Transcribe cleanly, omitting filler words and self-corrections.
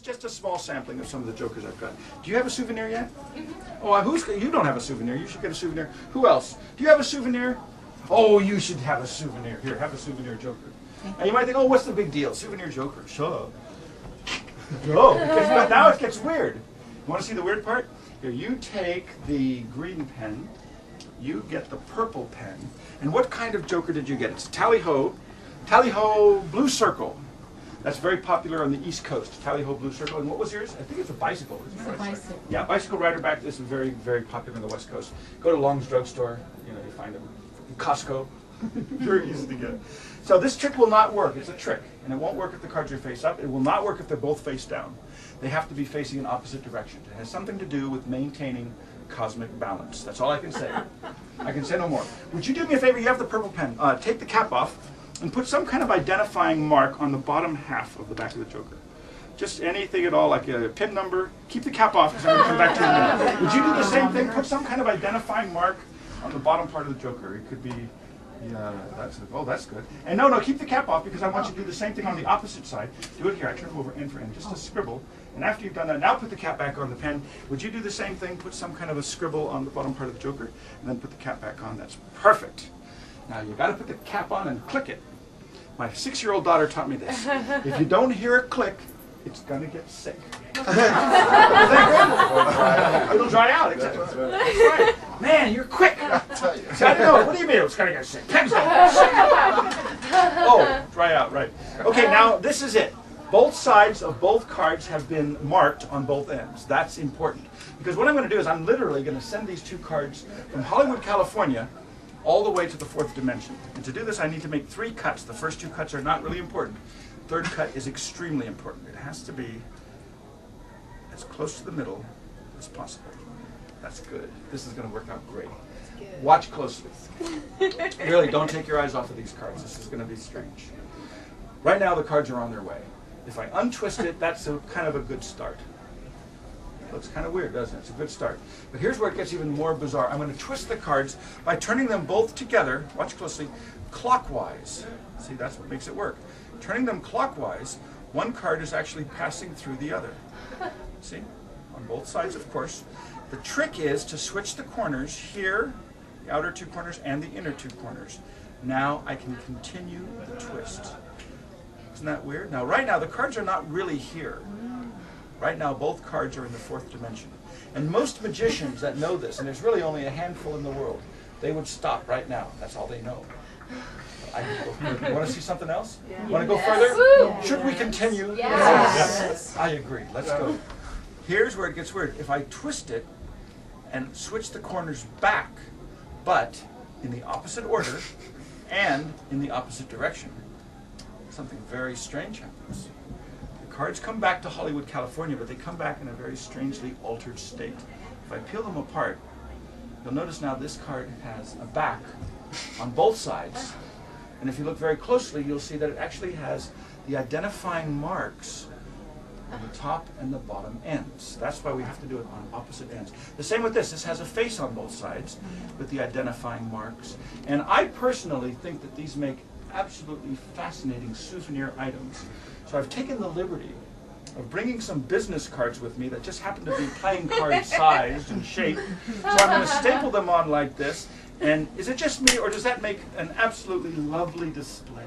just a small sampling of some of the jokers I've got. Do you have a souvenir yet? Oh, you don't have a souvenir. You should get a souvenir. Who else? Do you have a souvenir? Oh, you should have a souvenir. Here, have a souvenir joker. And you might think, oh, what's the big deal? Souvenir joker. Shut up. Oh, but now it gets weird. You want to see the weird part? Here, you take the green pen, you get the purple pen, and what kind of joker did you get? It's a tally-ho blue circle. That's very popular on the East Coast, tally-ho blue circle. And what was yours? I think it's a bicycle. It's a bicycle. Yeah, bicycle rider back. This is very, very popular in the West Coast. Go to Long's drugstore, you find them. Costco, very easy to get. So this trick will not work. It's a trick, and it won't work if the cards are face up. It will not work if they're both face down. They have to be facing in opposite directions. It has something to do with maintaining cosmic balance. That's all I can say. I can say no more. Would you do me a favor? You have the purple pen. Take the cap off and put some kind of identifying mark on the bottom half of the back of the joker. Just anything at all, like a pin number. Keep the cap off because I'm going to come back to you in a minute. Would you do the same thing? Put some kind of identifying mark on the bottom part of the joker. It could be, that's good. And no, keep the cap off because I want you to do the same thing on the opposite side. Do it here. I turn over end for end, just a scribble. And after you've done that, now put the cap back on the pen. Would you do the same thing? Put some kind of a scribble on the bottom part of the joker, and then put the cap back on. That's perfect. Now you got to put the cap on and click it. My 6-year-old daughter taught me this. If you don't hear it click, it's going to get sick. It'll dry out, exactly. That's right. Man, you're quick. I'll tell you. What do you mean it's going to get sick? Pen's going to get sick. Oh, dry out, right. Okay, now this is it. Both sides of both cards have been marked on both ends. That's important. Because what I'm going to do is I'm literally going to send these two cards from Hollywood, California, all the way to the 4th dimension. And to do this, I need to make 3 cuts. The first 2 cuts are not really important. Third cut is extremely important. It has to be as close to the middle as possible. That's good. This is going to work out great. Watch closely. Really, don't take your eyes off of these cards. This is going to be strange. Right now, the cards are on their way. If I untwist it, that's kind of a good start. Looks kind of weird, doesn't it? It's a good start. But here's where it gets even more bizarre. I'm going to twist the cards by turning them both together, watch closely, clockwise. See, that's what makes it work. Turning them clockwise, one card is actually passing through the other. See? On both sides, of course. The trick is to switch the corners here, the outer 2 corners, and the inner 2 corners. Now I can continue the twist. Isn't that weird? Now, right now, the cards are not really here. Right now, both cards are in the 4th dimension. And most magicians that know this, and there's really only a handful in the world, they would stop right now. That's all they know. You want to see something else? Yeah. Want to go further? Yes. Should we continue? Yes. I agree. Let's go. Here's where it gets weird. If I twist it and switch the corners back, but in the opposite order and in the opposite direction, something very strange happens. The cards come back to Hollywood, California, but they come back in a very strangely altered state. If I peel them apart, you'll notice now this card has a back on both sides. And if you look very closely, you'll see that it actually has the identifying marks on the top and the bottom ends. That's why we have to do it on opposite ends. The same with this. This has a face on both sides with the identifying marks. And I personally think that these make absolutely fascinating souvenir items. So I've taken the liberty of bringing some business cards with me that just happen to be playing card sized and shaped. So I'm going to staple them on like this. And is it just me, or does that make an absolutely lovely display?